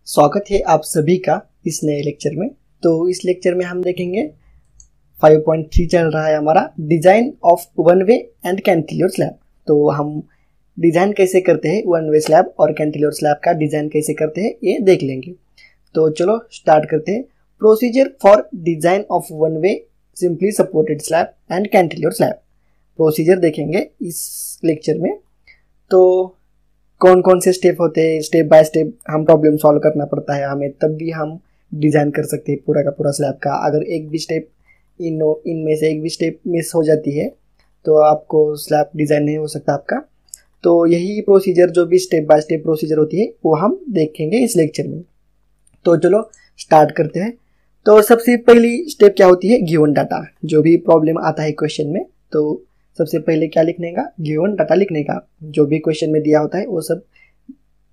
स्वागत है आप सभी का इस नए लेक्चर में। तो इस लेक्चर में हम देखेंगे 5.3 चल रहा है हमारा design of one way and cantilever slab. तो हम डिजाइन कैसे करते हैं वन वे स्लैब और कैंटिलीवर स्लैब का डिजाइन कैसे करते हैं ये देख लेंगे। तो चलो स्टार्ट करते हैं। Procedure for design of one way simply supported slab and cantilever slab. Procedure देखेंगे इस लेक्चर में। तो कौन कौन से स्टेप होते हैं, स्टेप बाय स्टेप हम प्रॉब्लम सॉल्व करना पड़ता है हमें, तब भी हम डिज़ाइन कर सकते हैं पूरा का पूरा स्लैब का। अगर एक भी स्टेप इनमें से एक भी स्टेप मिस हो जाती है तो आपको स्लैब डिज़ाइन नहीं हो सकता आपका। तो यही प्रोसीजर जो भी स्टेप बाय स्टेप प्रोसीजर होती है वो हम देखेंगे इस लेक्चर में। तो चलो स्टार्ट करते हैं। तो सबसे पहली स्टेप क्या होती है, गिवन डाटा। जो भी प्रॉब्लम आता है क्वेश्चन में तो सबसे पहले क्या लिखने का, गिवन डाटा लिखने का। जो भी क्वेश्चन में दिया होता है वो सब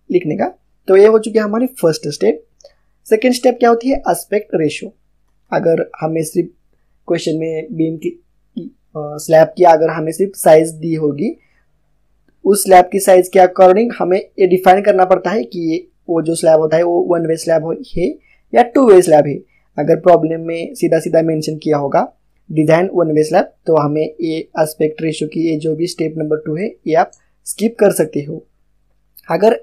लिखने का। तो ये हो चुकी है हमारी फर्स्ट स्टेप। सेकेंड स्टेप क्या होती है, एस्पेक्ट रेशियो। अगर हमें सिर्फ क्वेश्चन में बीम की स्लैब की अगर हमें सिर्फ साइज दी होगी, उस स्लैब की साइज के अकॉर्डिंग हमें ये डिफाइन करना पड़ता है कि ये वो जो स्लैब होता है वो वन वे स्लैब है या टू वे स्लैब है। अगर प्रॉब्लम में सीधा सीधा मेंशन किया होगा डिजाइन वन वे स्लैब तो हमें ये एस्पेक्ट रेशियो की ये जो भी स्टेप नंबर 2 है ये आप स्किप कर सकते हो। अगर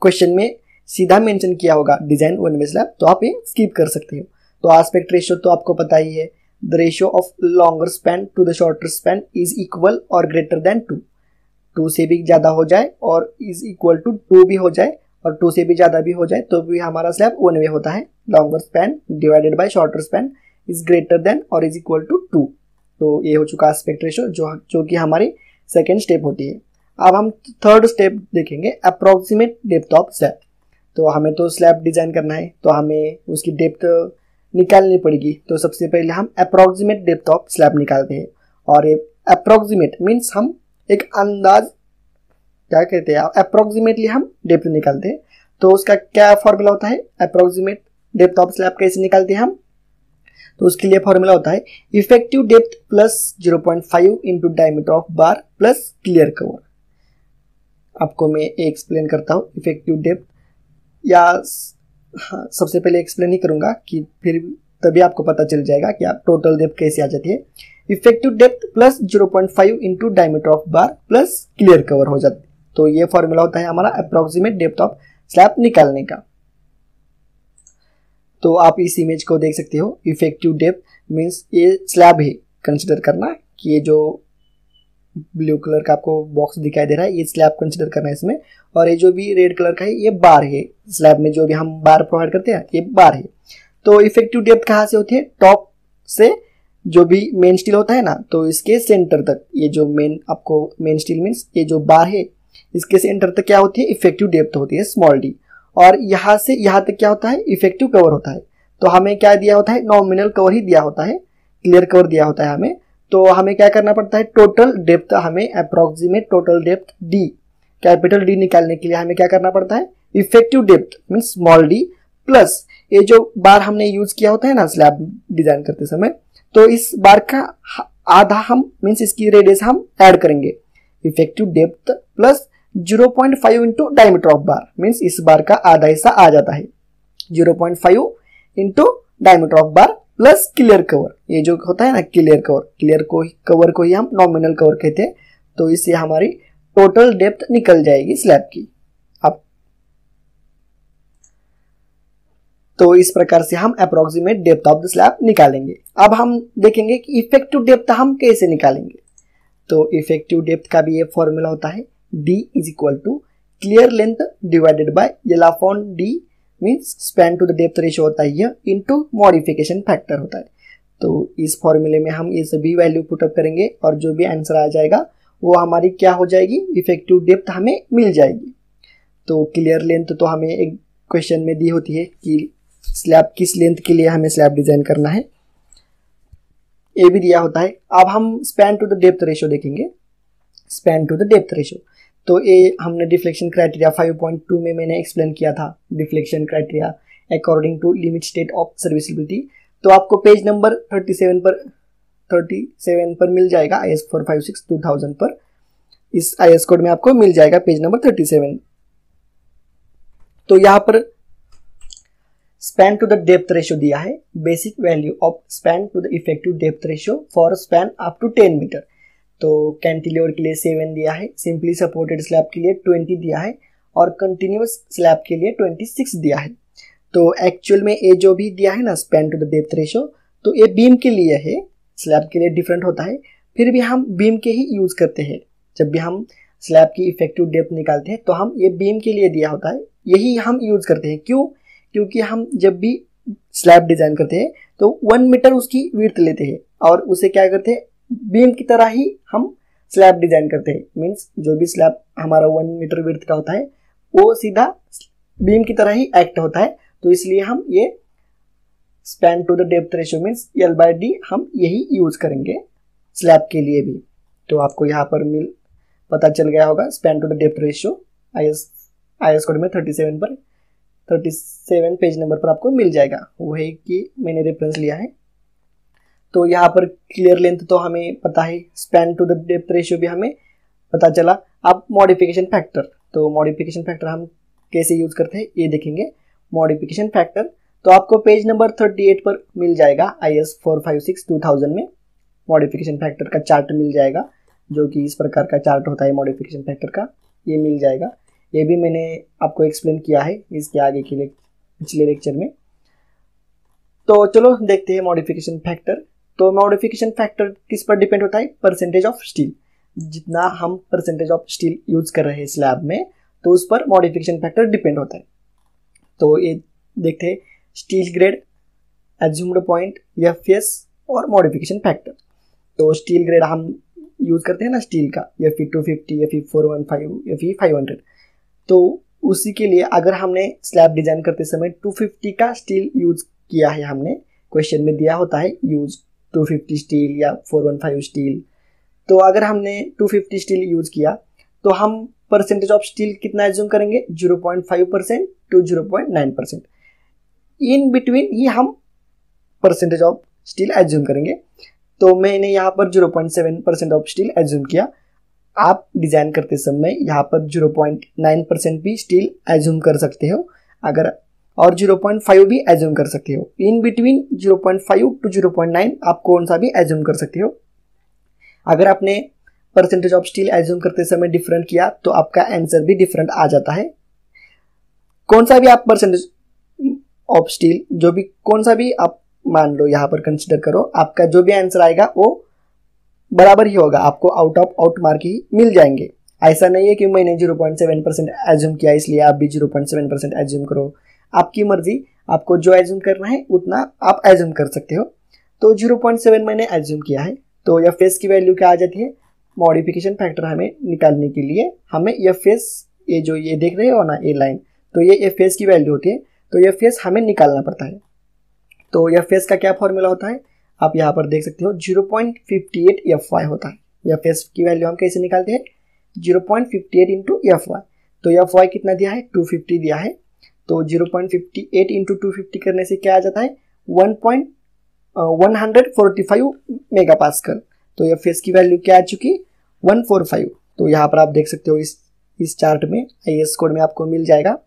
क्वेश्चन में सीधा मेंशन किया होगा डिजाइन वन वे स्लैब तो आप ये स्किप कर सकते हो। तो एस्पेक्ट रेशियो तो आपको पता ही है, the ratio of longer span to the shorter span is equal और ग्रेटर देन 2। 2 से भी ज़्यादा हो जाए और इज इक्वल टू 2 भी हो जाए और 2 से भी ज़्यादा भी हो जाए तो भी हमारा स्लैब वन वे होता है। Longer span divided by shorter span is greater than और इज इक्वल टू 2। तो ये हो चुका एस्पेक्ट रेशियो जो कि हमारी सेकेंड स्टेप होती है। अब हम थर्ड स्टेप देखेंगे, अप्रोक्सीमेट डेप्थ ऑफ स्लैब। तो हमें तो स्लैब डिजाइन करना है तो हमें उसकी डेप्थ निकालनी पड़ेगी। तो सबसे पहले हम अप्रोक्सीमेट डेप्थ ऑफ स्लैब निकालते हैं। और ये अप्रोक्सीमेट मीन्स हम एक अंदाज क्या कहते हैं, अप्रोक्सीमेटली हम डेप्थ निकालते हैं। तो उसका क्या फॉर्मूला होता है, अप्रोक्सीमेट डेप्थ ऑफ स्लैब कैसे निकालते हैं हम, तो उसके लिए फॉर्मूला होता है effective depth plus 0.5 into diameter of bar plus clear cover. आपको मैं एक्सप्लेन करता हूँ इफेक्टिव डेप्थ, या सबसे पहले एक्सप्लेन ही करूंगा कि फिर तभी आपको पता चल जाएगा कि आप टोटल डेप्थ कैसे आ जाती है। Effective depth plus 0.5 into diameter of bar plus clear cover हो जाती है। तो ये फॉर्मूला होता है हमारा अप्रोक्सीमेट डेप्थ ऑफ स्लैब निकालने का। तो आप इस इमेज को देख सकते हो, इफेक्टिव डेप्थ मीन्स ये स्लैब है, कंसिडर करना कि ये जो ब्लू कलर का आपको बॉक्स दिखाई दे रहा है ये स्लैब कंसिडर करना है इसमें। और ये जो भी रेड कलर का है ये बार है, स्लैब में जो भी हम बार प्रोवाइड करते हैं ये बार है। तो इफेक्टिव डेप्थ कहाँ से होती है, टॉप से जो भी मेन स्टील होता है ना तो इसके सेंटर तक, ये जो आपको मेन स्टील मीन्स ये जो बार है इसके सेंटर तक क्या होती है, इफेक्टिव डेप्थ होती है स्मॉल डी। और यहाँ से यहाँ तक क्या होता है, इफेक्टिव कवर होता है। तो हमें क्या दिया होता है, नॉमिनल कवर ही दिया होता है, क्लियर कवर दिया होता है हमें। तो हमें क्या करना पड़ता है, टोटल डेप्थ हमें approximate total depth D, capital D निकालने के लिए हमें क्या करना पड़ता है, effective depth means small D plus ये जो बार हमने यूज किया होता है ना स्लैब डिजाइन करते समय, तो इस बार का आधा हम मीन्स इसकी रेडियस हम ऐड करेंगे। Effective depth plus 0.5 into diameter of bar means इस बार का आधा हिस्सा आ जाता है। 0.5 into diameter of bar plus clear cover, ये जो होता है ना क्लियर कवर को ही हम नॉमिनल कवर कहते हैं। तो इससे हमारी टोटल डेप्थ निकल जाएगी स्लैब की। अब तो इस प्रकार से हम approximate depth of the slab निकालेंगे। अब हम देखेंगे कि इफेक्टिव डेप्थ हम कैसे निकालेंगे। तो इफेक्टिव डेप्थ का भी ये फॉर्मूला होता है D is equal to clear length divided by L upon D means span to the depth ratio होता है यह into modification factor होता है। तो इस फॉर्मूले में हम ये सभी वैल्यू पुटअप करेंगे और जो भी आंसर आ जाएगा वो हमारी क्या हो जाएगी, इफेक्टिव डेप्थ हमें मिल जाएगी। तो क्लियर लेंथ तो हमें एक क्वेश्चन में दी होती है कि स्लैब किस लेंथ के लिए हमें स्लैब डिजाइन करना है, ये भी दिया होता है। अब हम span to the depth ratio देखेंगे, span to the depth ratio. तो ये हमने डिफ्लेक्शन क्राइटेरिया 5.2 में मैंने एक्सप्लेन किया था, deflection criteria according to limit state of serviceability. तो आपको पेज नंबर 37 पर मिल जाएगा, IS 456 2000 पर, इस IS कोड में आपको मिल जाएगा पेज नंबर 37। तो यहाँ पर span to the depth ratio दिया है, basic value of span to the effective depth ratio for span up to 10 metre. तो कैंटिलीवर के लिए 7 दिया है, सिंपली सपोर्टेड स्लैब के लिए 20 दिया है और कंटिन्यूअस स्लैब के लिए 26 दिया है। तो एक्चुअल में ये जो भी दिया है ना span to the depth ratio, तो ये बीम के लिए है, स्लैब के लिए डिफरेंट होता है, फिर भी हम बीम के ही यूज करते हैं। जब भी हम स्लैब की इफेक्टिव डेप्थ निकालते हैं तो हम ये बीम के लिए दिया होता है, यही हम यूज करते हैं। क्यों? क्योंकि हम जब भी स्लैब डिजाइन करते हैं तो 1 मीटर उसकी विड्थ लेते हैं और उसे क्या करते हैं, बीम की तरह ही हम स्लैब डिजाइन करते हैं। मीन्स जो भी स्लैब हमारा 1 मीटर विड्थ का होता है वो सीधा बीम की तरह ही एक्ट होता है। तो इसलिए हम ये span to the depth ratio means L/D हम यही यूज करेंगे स्लैब के लिए भी। तो आपको यहाँ पर पता चल गया होगा span to the depth ratio IS code में 37 पेज नंबर पर आपको मिल जाएगा, वही कि मैंने रेफरेंस लिया है। तो यहाँ पर क्लियर लेंथ तो हमें पता है, span to the depth ratio भी हमें पता चला। अब मॉडिफिकेशन फैक्टर, तो मॉडिफिकेशन फैक्टर हम कैसे यूज करते हैं ये देखेंगे। मॉडिफिकेशन फैक्टर तो आपको पेज नंबर 38 पर मिल जाएगा, IS 456/2000 में मॉडिफिकेशन फैक्टर का चार्ट मिल जाएगा, जो कि इस प्रकार का चार्ट होता है मॉडिफिकेशन फैक्टर का, ये मिल जाएगा। ये भी मैंने आपको एक्सप्लेन किया है इसके आगे के लिए पिछले लेक्चर में। तो चलो देखते हैं मॉडिफिकेशन फैक्टर। तो मॉडिफिकेशन फैक्टर किस पर डिपेंड होता है? Percentage of steel. जितना हम परसेंटेज ऑफ स्टील यूज कर रहे हैं स्लैब में, तो उस पर मॉडिफिकेशन फैक्टर डिपेंड होता है। तो ये देखते हैं steel grade, assumed point, FS और मॉडिफिकेशन फैक्टर। तो स्टील ग्रेड हम यूज करते हैं ना स्टील का, Fe250, Fe415, Fe500। तो उसी के लिए अगर हमने स्लैब डिजाइन करते समय 250 का स्टील यूज किया है, हमने क्वेश्चन में दिया होता है यूज 250 स्टील या 415 स्टील। तो अगर हमने 250 स्टील यूज किया तो हम परसेंटेज ऑफ स्टील कितना एज्यूम करेंगे? 0.5% to 0.9%। इन बिटवीन ही हम परसेंटेज ऑफ स्टील एज्यूम करेंगे। तो मैंने यहाँ पर 0.7% ऑफ स्टील एज्यूम किया। आप डिजाइन करते समय यहाँ पर 0.9% भी स्टील एज्यूम कर सकते हो, अगर और 0.5 भी एज्यूम कर सकते हो। इन बिटवीन 0.5 to 0.9 आप कौन सा भी एज्यूम कर सकते हो। अगर आपने परसेंटेज ऑफ स्टील एज्यूम करते समय डिफरेंट किया तो आपका आंसर भी डिफरेंट आ जाता है। कौन सा भी आप परसेंटेज ऑफ स्टील, जो भी कौन सा भी आप मान लो यहाँ पर कंसिडर करो, आपका जो भी आंसर आएगा वो बराबर ही होगा, आपको आउट ऑफ आउट मार्क ही मिल जाएंगे। ऐसा नहीं है कि मैंने 0.7% एज्यूम किया इसलिए आप भी 0.7% एज्यूम करो। आपकी मर्जी, आपको जो एज्यूम करना है उतना आप एज्यूम कर सकते हो। तो 0.7 मैंने एज्यूम किया है। तो FS की वैल्यू क्या आ जाती है? मॉडिफिकेशन फैक्टर हमें निकालने के लिए हमें FS, ये जो ये देख रहे हो ना ये लाइन, तो ये FS की वैल्यू होती है। तो FS हमें निकालना पड़ता है। तो FS का क्या फॉर्मूला होता है? आप यहाँ पर देख सकते हो 0.58 FY होता है। FS की वैल्यू हम कैसे निकालते हैं? 0.58 इंटू FY। तो FY कितना दिया है? 250 दिया है। तो 0.58 इंटू 250 करने से क्या आ जाता है? 145 मेगापास्कल। तो FS की वैल्यू क्या आ चुकी? 145। तो यहाँ पर आप देख सकते हो इस चार्ट में, IS कोड में आपको मिल जाएगा।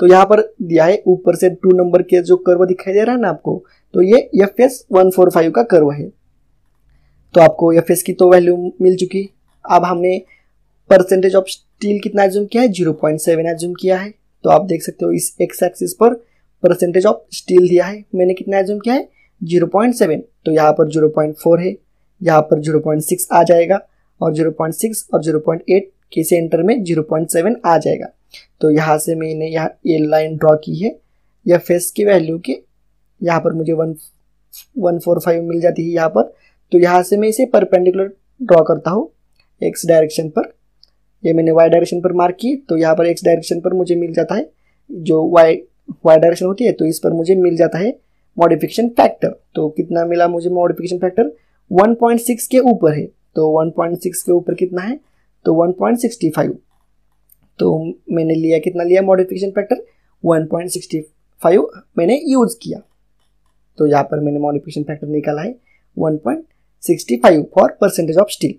तो यहाँ पर दिया है ऊपर से 2 नंबर के जो कर्व दिखाई दे रहा है ना आपको, तो ये FS 145 का कर्व है। तो आपको FS की तो वैल्यू मिल चुकी। अब हमने परसेंटेज ऑफ स्टील कितना एज्यूम किया है? 0.7 एज्यूम किया है। तो आप देख सकते हो इस एक्स एक्सिस पर परसेंटेज ऑफ स्टील दिया है, मैंने कितना एज्यूम किया है? 0.7। तो यहाँ पर 0.4 है, यहाँ पर 0.6 आ जाएगा और 0.6 और 0.8 के सेंटर में 0.7 आ जाएगा। तो यहाँ से मैंने यहाँ ये लाइन ड्रॉ की है FS की वैल्यू के, यहाँ पर मुझे 145 मिल जाती है यहाँ पर। तो यहाँ से मैं इसे परपेंडिकुलर ड्रॉ करता हूँ x डायरेक्शन पर। ये मैंने y डायरेक्शन पर मार्क की, तो यहाँ पर x डायरेक्शन पर मुझे मिल जाता है जो y डायरेक्शन होती है, तो इस पर मुझे मिल जाता है मॉडिफिकेशन फैक्टर। तो कितना मिला मुझे मॉडिफिकेशन फैक्टर? 1.6 के ऊपर है। तो 1.6 के ऊपर कितना है? तो 1.65। तो मैंने लिया, कितना लिया मॉडिफिकेशन फैक्टर? 1.65 मैंने यूज किया। तो यहाँ पर मैंने मॉडिफिकेशन फैक्टर निकाला है 1.65 फॉर परसेंटेज ऑफ स्टील।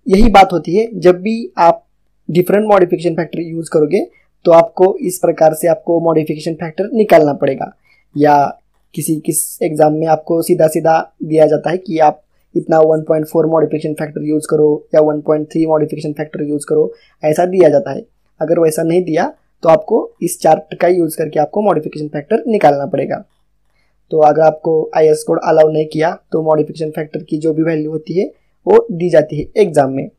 यही बात होती है, जब भी आप डिफरेंट मॉडिफिकेशन फैक्टर यूज करोगे तो आपको इस प्रकार से आपको मॉडिफिकेशन फैक्टर निकालना पड़ेगा। या किस एग्ज़ाम में आपको सीधा सीधा दिया जाता है कि आप इतना 1.4 मॉडिफिकेशन फैक्टर यूज़ करो या 1.3 मॉडिफिकेशन फैक्टर यूज़ करो, ऐसा दिया जाता है। अगर वैसा नहीं दिया तो आपको इस चार्ट का यूज़ करके आपको मॉडिफिकेशन फैक्टर निकालना पड़ेगा। तो अगर आपको IS कोड अलाउ नहीं किया तो मॉडिफिकेशन फैक्टर की जो भी वैल्यू होती है वो दी जाती है एग्जाम में।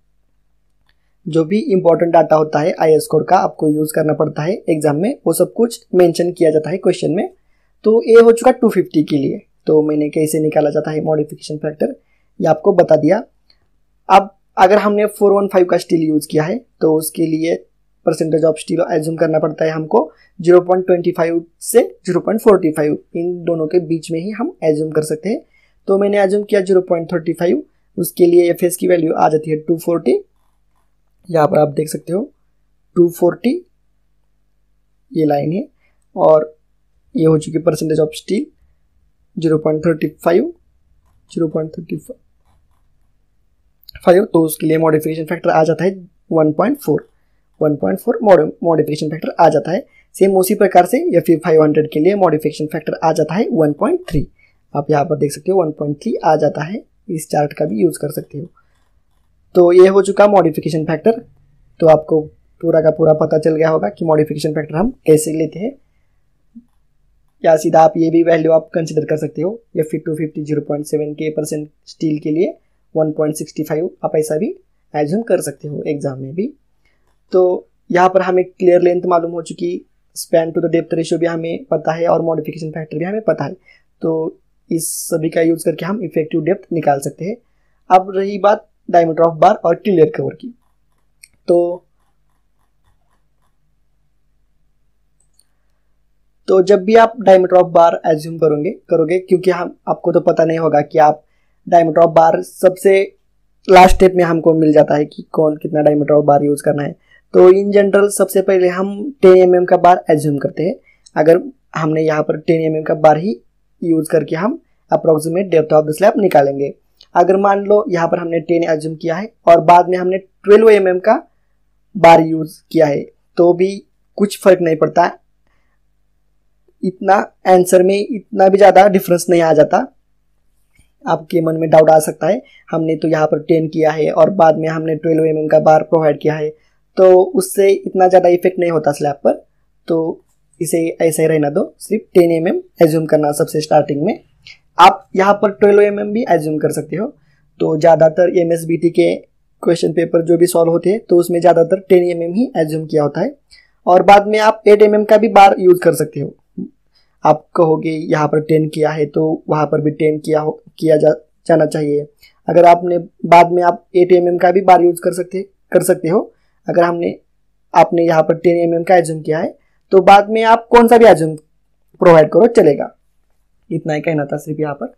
जो भी इंपॉर्टेंट डाटा होता है IS कोड का आपको यूज़ करना पड़ता है एग्जाम में, वो सब कुछ मेंशन किया जाता है क्वेश्चन में। तो ये हो चुका 250 के लिए। तो मैंने कैसे निकाला जाता है मॉडिफिकेशन फैक्टर ये आपको बता दिया। अब अगर हमने 415 का स्टील यूज़ किया है तो उसके लिए परसेंटेज ऑफ स्टील एज्यूम करना पड़ता है हमको 0.25 से 0.45, इन दोनों के बीच में ही हम एज्यूम कर सकते हैं। तो मैंने एज्यूम किया 0.35, उसके लिए FS की वैल्यू आ जाती है 240। यहाँ पर आप देख सकते हो 240 ये लाइन है, और ये हो चुकी परसेंटेज ऑफ स्टील 0.35, तो उसके लिए मॉडिफिकेशन फैक्टर आ जाता है 1.4 मॉडिफिकेशन फैक्टर आ जाता है। सेम उसी प्रकार से या फिर 500 के लिए मॉडिफिकेशन फैक्टर आ जाता है 1.3। आप यहाँ पर देख सकते हो 1.3 आ जाता है, इस चार्ट का भी यूज़ कर सकते हो। तो ये हो चुका मॉडिफिकेशन फैक्टर। तो आपको पूरा का पूरा पता चल गया होगा कि मॉडिफिकेशन फैक्टर हम कैसे लेते हैं, या सीधा आप ये भी वैल्यू आप कंसिडर कर सकते हो, या फिर 250 0.7 के परसेंट स्टील के लिए 1.65 आप ऐसा भी एज्यूम कर सकते हो एग्जाम में भी। तो यहाँ पर हमें क्लियर लेंथ मालूम हो चुकी, span to the depth ratio भी हमें पता है और मॉडिफिकेशन फैक्टर भी हमें पता है। तो इस सभी का यूज़ करके हम इफेक्टिव डेप्थ निकाल सकते हैं। अब रही बात डायमीटर ऑफ बार और क्लियर कवर की। तो जब भी आप डायमीटर ऑफ बार एज्यूम करोगे, क्योंकि हम आपको तो पता नहीं होगा कि आप डायमीटर ऑफ बार सबसे लास्ट स्टेप में हमको मिल जाता है कि कौन कितना डायमीटर ऑफ बार यूज़ करना है। तो इन जनरल सबसे पहले हम 10 mm का बार एज्यूम करते हैं। अगर हमने यहाँ पर 10 mm का बार ही यूज़ करके हम approximate depth of the slab निकालेंगे। अगर मान लो यहाँ पर हमने 10 एज्यूम किया है और बाद में हमने 12 mm का बार यूज़ किया है, तो भी कुछ फर्क नहीं पड़ता, इतना आंसर में इतना भी ज़्यादा डिफरेंस नहीं आ जाता। आपके मन में डाउट आ सकता है, हमने तो यहाँ पर 10 किया है और बाद में हमने 12 mm का बार प्रोवाइड किया है, तो उससे इतना ज़्यादा इफेक्ट नहीं होता स्लैब पर। तो इसे ऐसे ही रहना दो, सिर्फ 10 mm एज्यूम करना सबसे स्टार्टिंग में। आप यहाँ पर 12 mm भी एज्यूम कर सकते हो। तो ज़्यादातर MSBT के क्वेश्चन पेपर जो भी सॉल्व होते हैं तो उसमें ज़्यादातर 10 mm ही एज्यूम किया होता है, और बाद में आप 8 mm का भी बार यूज़ कर सकते हो। आप कहोगे यहाँ पर 10 किया है तो वहाँ पर भी 10 किया जाना चाहिए। अगर आपने बाद में आप 8 mm का भी बार यूज़ कर सकते हो। अगर आपने यहाँ पर 10 mm का एज्यूम किया है तो बाद में आप कौन सा भी एज्यूम प्रोवाइड करो चलेगा। इतना ही कहना था सिर्फ यहाँ पर।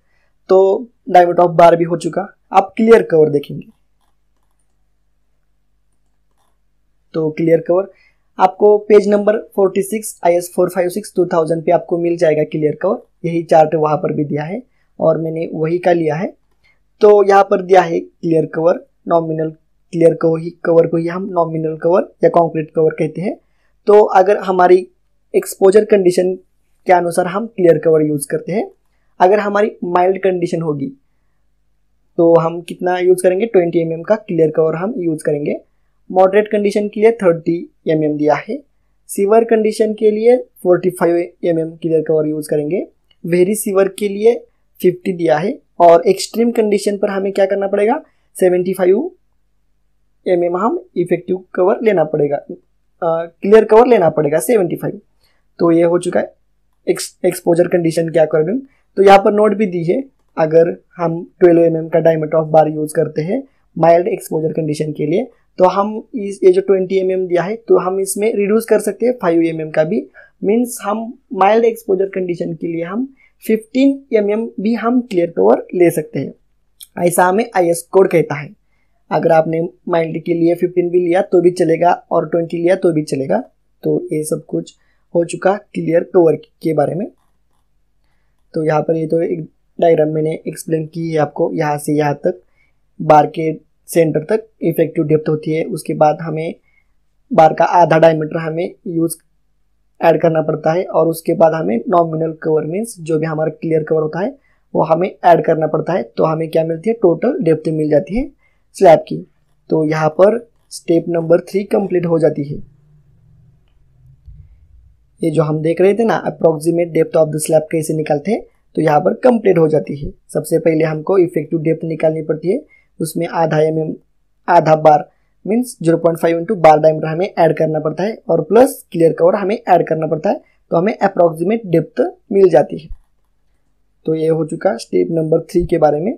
तो डायमीटर ऑफ बार भी हो चुका। आप क्लियर कवर देखेंगे तो क्लियर कवर आपको पेज नंबर 46 IS 456 2000 पे आपको मिल जाएगा क्लियर कवर। यही चार्ट वहाँ पर भी दिया है और मैंने वही का लिया है। तो यहाँ पर दिया है clear cover, nominal clear cover को ही हम नॉमिनल कवर या कंक्रीट कवर कहते हैं। तो अगर हमारी एक्सपोजर कंडीशन के अनुसार हम क्लियर कवर यूज़ करते हैं। अगर हमारी माइल्ड कंडीशन होगी तो हम कितना यूज़ करेंगे, 20 mm का क्लियर कवर हम यूज़ करेंगे। मॉडरेट कंडीशन के लिए 30 mm दिया है। सीवर कंडीशन के लिए 45 mm क्लियर कवर यूज़ करेंगे। वेरी सीवर के लिए 50 दिया है, और एक्सट्रीम कंडीशन पर हमें क्या करना पड़ेगा, 75 mm हम इफेक्टिव कवर लेना पड़ेगा, क्लियर कवर लेना पड़ेगा 75। तो ये हो चुका है एक्सपोजर कंडीशन के अकॉर्डिंग। तो यहाँ पर नोट भी दी है, अगर हम 12 mm का डायमीटर ऑफ बार यूज़ करते हैं माइल्ड एक्सपोजर कंडीशन के लिए, तो हम ये जो 20 mm दिया है तो हम इसमें रिड्यूस कर सकते हैं 5 mm का भी। मीन्स हम माइल्ड एक्सपोजर कंडीशन के लिए हम 15 mm भी हम क्लियर कवर ले सकते हैं। ऐसा हमें IS कोड कहता है। अगर आपने माइल्ड के लिए 15 भी लिया तो भी चलेगा और 20 लिया तो भी चलेगा। तो ये सब कुछ हो चुका क्लियर कवर के बारे में। तो यहाँ पर ये तो एक डायग्राम मैंने एक्सप्लेन की है आपको, यहाँ से यहाँ तक बार के सेंटर तक इफेक्टिव डेप्थ होती है। उसके बाद हमें बार का आधा डायमीटर हमें यूज़ ऐड करना पड़ता है, और उसके बाद हमें नॉमिनल कवर मीन्स जो भी हमारा क्लियर कवर होता है वो हमें ऐड करना पड़ता है। तो हमें क्या मिलती है, टोटल डेप्थ मिल जाती है स्लैब की। तो यहाँ पर स्टेप नंबर 3 कंप्लीट हो जाती है। ये जो हम देख रहे थे ना approximate depth of the slab कैसे निकालते हैं, तो यहाँ पर कंप्लीट हो जाती है। सबसे पहले हमको इफेक्टिव डेप्थ निकालनी पड़ती है, उसमें आधा mm आधा बार मीन्स 0.5 इंटू बार डायमीटर हमें ऐड करना पड़ता है, और प्लस क्लियर कवर हमें ऐड करना पड़ता है, तो हमें अप्रोक्सीमेट डेप्थ मिल जाती है। तो ये हो चुका स्टेप नंबर 3 के बारे में।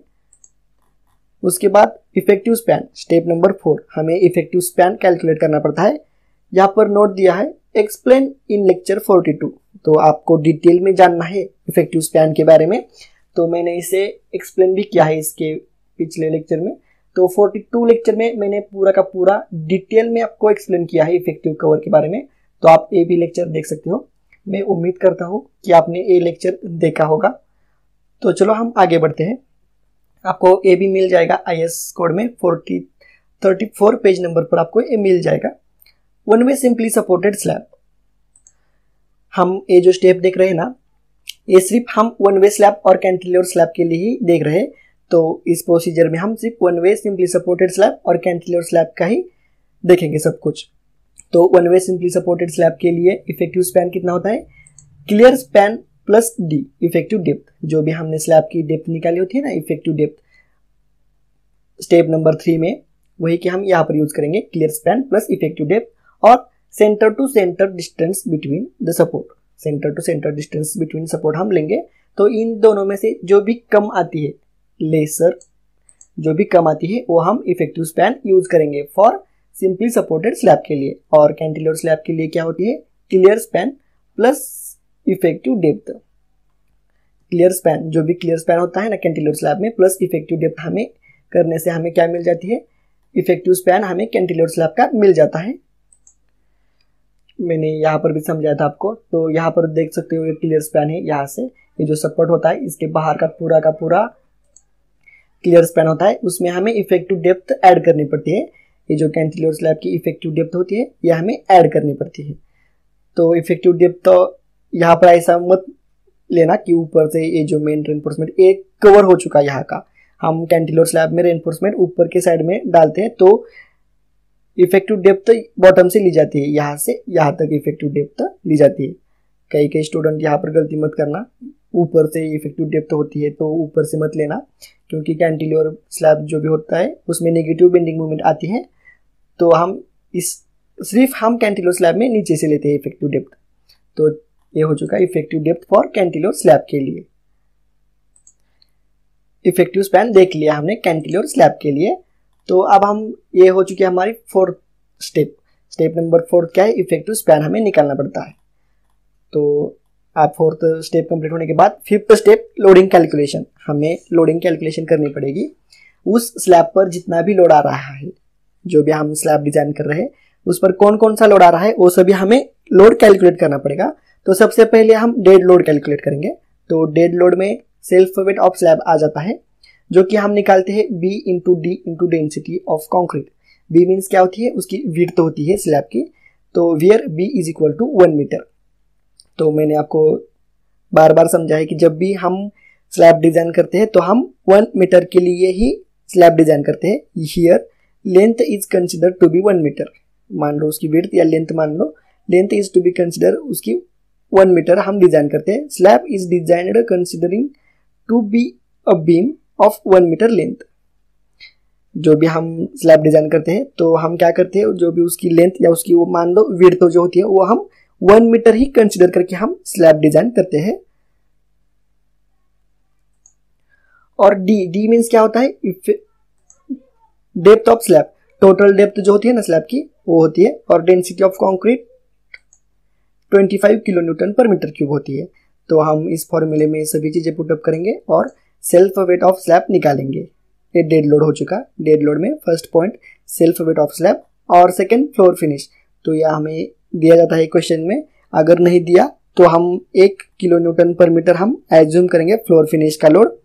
उसके बाद इफेक्टिव स्पैन स्टेप नंबर 4, हमें इफेक्टिव स्पैन कैलकुलेट करना पड़ता है। यहाँ पर नोट दिया है एक्सप्लेन इन लेक्चर 42। तो आपको डिटेल में जानना है इफेक्टिव स्पैन के बारे में, तो मैंने इसे एक्सप्लेन भी किया है इसके पिछले लेक्चर में। तो 42 लेक्चर में मैंने पूरा का पूरा डिटेल में आपको एक्सप्लेन किया है इफेक्टिव कवर के बारे में, तो आप ये भी लेक्चर देख सकते हो। मैं उम्मीद करता हूँ कि आपने ये लेक्चर देखा होगा। तो चलो हम आगे बढ़ते हैं। आपको ये भी मिल जाएगा IS कोड में 34 पेज नंबर पर आपको ये मिल जाएगा। One way simply supported slab, हम ये जो स्टेप देख रहे हैं ना, ये सिर्फ हम वन वे स्लैब और कैंटिलीवर स्लैब के लिए ही देख रहे हैं। तो इस प्रोसीजर में हम सिर्फ one way simply supported slab और कैंटिलीवर स्लैब का ही देखेंगे सब कुछ। तो one way simply supported slab के लिए इफेक्टिव स्पैन कितना होता है, clear span plus D effective depth. जो भी हमने स्लैब की डेप्थ निकाली होती है ना इफेक्टिव डेप्थ स्टेप नंबर 3 में, वही कि हम यहाँ पर यूज करेंगे clear span plus effective depth, और centre to centre distance between the support. Centre to centre distance between support हम लेंगे। तो इन दोनों में से जो भी कम आती है, लेसर जो भी कम आती है, वो हम इफेक्टिव स्पैन यूज करेंगे फॉर सिंपली सपोर्टेड स्लैब के लिए। और कैंटिलीवर स्लैब के लिए क्या होती है, clear span plus effective depth. Clear span जो भी क्लियर स्पैन होता है ना कैंटिलीवर स्लैब में, प्लस इफेक्टिव डेप्थ हमें करने से हमें क्या मिल जाती है, इफेक्टिव स्पैन हमें कैंटिलीवर स्लैब का मिल जाता है। मैंने यहाँ पर भी समझाया था आपको। तो यहाँ पर देख सकते हो ये क्लियर स्पैन है, यहाँ से ये जो सपोर्ट होता है इसके बाहर का पूरा क्लियर स्पैन होता है, उसमें हमें इफेक्टिव डेप्थ ऐड करनी पड़ती है। ये जो कैंटिलीवर स्लैब की इफेक्टिव डेप्थ होती है ये हमें ऐड करनी पड़ती है। तो इफेक्टिव डेप्थ तो यहाँ पर ऐसा मत लेना कि ऊपर से ये जो मेन रेनफोर्समेंट एक कवर हो चुका है यहाँ का, हम कैंटिलीवर स्लैब में रेनफोर्समेंट ऊपर के साइड में डालते हैं, तो इफेक्टिव डेप्थ बॉटम से ली जाती है, यहाँ से यहाँ तक इफेक्टिव डेप्थ ली जाती है। कई स्टूडेंट यहाँ पर गलती मत करना, ऊपर से इफेक्टिव डेप्थ होती है तो ऊपर से मत लेना, क्योंकि कैंटिलीवर स्लैब जो भी होता है उसमें नेगेटिव बेंडिंग मूवमेंट आती है। तो हम सिर्फ हम कैंटिलीवर स्लैब में नीचे से लेते हैं इफेक्टिव डेप्थ। तो ये हो चुका है effective depth for cantilever slab के लिए। इफेक्टिव स्पैन देख लिया हमने कैंटिलीवर स्लैब के लिए। तो अब हम ये हो चुकी है हमारी फोर्थ स्टेप नंबर 4 क्या है, इफेक्टिव स्पैन हमें निकालना पड़ता है। तो आप फोर्थ स्टेप कंप्लीट होने के बाद फिफ्थ स्टेप लोडिंग कैलकुलेशन, हमें लोडिंग कैलकुलेशन करनी पड़ेगी। उस स्लैब पर जितना भी लोड आ रहा है, जो भी हम स्लैब डिजाइन कर रहे हैं उस पर कौन कौन सा लोड आ रहा है वो सभी हमें लोड कैलकुलेट करना पड़ेगा। तो सबसे पहले हम डेड लोड कैलकुलेट करेंगे। तो डेड लोड में सेल्फ वेट ऑफ स्लैब आ जाता है, जो कि हम निकालते हैं B into D into density of concrete. B means क्या होती है, उसकी विड्थ होती है स्लैब की। तो where B is equal to 1 metre. तो मैंने आपको बार बार समझा है कि जब भी हम स्लैब डिजाइन करते हैं तो हम 1 मीटर के लिए ही स्लैब डिजाइन करते हैं। Here length is consider to be 1 metre. मान लो उसकी विड्थ या लेंथ मान लो, length is to be consider उसकी 1 मीटर हम डिजाइन करते हैं। Slab is designed considering to be a beam of 1 metre length. जो भी हम स्लैब डिजाइन करते हैं तो हम क्या करते हैं, जो भी उसकी लेंथ या उसकी वो मान लो विड्थ जो होती है वो हम 1 मीटर ही कंसिडर करके हम स्लैब डिजाइन करते हैं। और डी मीन्स क्या होता है, depth of slab, total depth जो होती है ना स्लैब की वो होती है। और density of concrete 25 kilo Newton पर मीटर क्यूब होती है। तो हम इस फॉर्मूले में सभी चीजें पुटअप करेंगे और सेल्फ वेट ऑफ स्लैब निकालेंगे। ये डेड लोड हो चुका। डेड लोड में first point self weight of slab और सेकंड फ्लोर फिनिश। तो यह हमें दिया जाता है क्वेश्चन में, अगर नहीं दिया तो हम 1 किलो न्यूटन पर मीटर हम एज्यूम करेंगे फ्लोर फिनिश का लोड।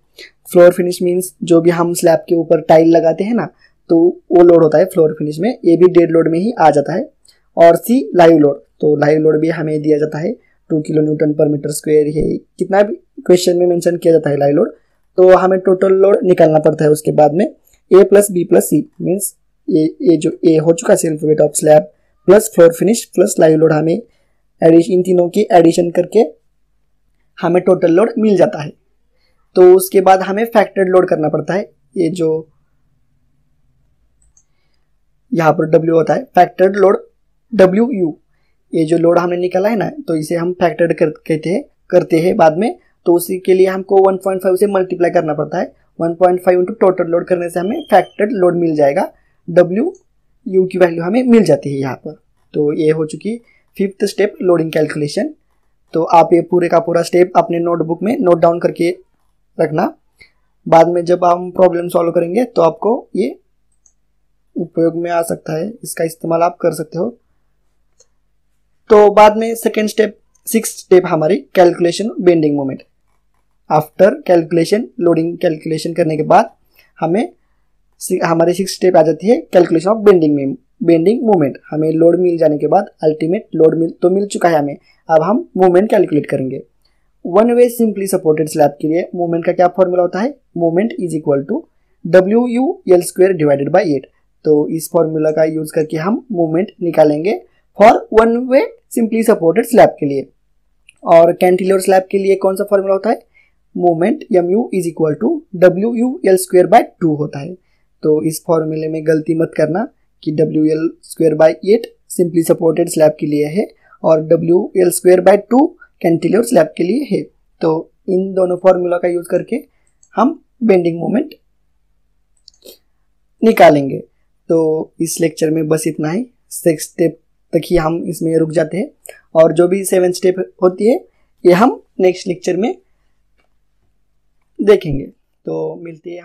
फ्लोर फिनिश मीन्स जो भी हम स्लैब के ऊपर टाइल लगाते हैं ना, तो वो लोड होता है फ्लोर फिनिश में, ये भी डेड लोड में ही आ जाता है। और सी लाइव लोड, तो लाइव लोड भी हमें दिया जाता है 2 किलो न्यूटन पर मीटर स्क्वायर, ये कितना भी क्वेश्चन में मेंशन किया जाता है लाइव लोड। तो हमें टोटल लोड निकालना पड़ता है उसके बाद में A plus B plus C, means ये जो ए हो चुका self weight of slab plus floor finish plus live load, हमें इन तीनों की एडिशन करके हमें टोटल लोड मिल जाता है। तो उसके बाद हमें फैक्टर्ड लोड करना पड़ता है, ये जो यहाँ पर W होता है फैक्टर्ड लोड WU, ये जो लोड हमने निकाला है ना, तो इसे हम फैक्टर्ड करते हैं बाद में। तो उसी के लिए हमको 1.5 से मल्टीप्लाई करना पड़ता है। 1.5 इंटू टोटल लोड करने से हमें फैक्टर्ड लोड मिल जाएगा, WU की वैल्यू हमें मिल जाती है यहाँ पर। तो ये हो चुकी 5th स्टेप लोडिंग कैलकुलेशन। तो आप ये पूरे का पूरा स्टेप अपने नोटबुक में नोट डाउन करके रखना, बाद में जब हम प्रॉब्लम सॉल्व करेंगे तो आपको ये उपयोग में आ सकता है, इसका इस्तेमाल आप कर सकते हो। तो बाद में सेकेंड स्टेप 6th स्टेप हमारी calculation bending moment. After calculation loading calculation करने के बाद हमें हमारी 6th स्टेप आ जाती है कैलकुलेशन ऑफ बेंडिंग मोमेंट। हमें लोड मिल जाने के बाद अल्टीमेट लोड मिल चुका है हमें, अब हम मोमेंट कैलकुलेट करेंगे। One way simply supported slab के लिए मोमेंट का क्या फॉर्मूला होता है, moment is equal to WU_L² divided by 8। तो इस फॉर्मूला का यूज करके हम मोमेंट निकालेंगे for one way simply supported slab के लिए। और कैंटिलीवर स्लैब के लिए कौन सा फॉर्मूला होता है, moment MU is equal to WU_L² by 2 होता है। तो इस फॉर्मूले में गलती मत करना कि WL² by 8 simply supported slab के लिए है और WL² बाई 2 कैंटिलीवर स्लैब के लिए है। तो इन दोनों फॉर्मूला का यूज करके हम बेंडिंग मोमेंट निकालेंगे। तो इस लेक्चर में बस इतना ही, 6 स्टेप तक ही हम इसमें रुक जाते हैं, और जो भी 7 स्टेप होती है ये हम नेक्स्ट लेक्चर में देखेंगे। तो मिलते हैं।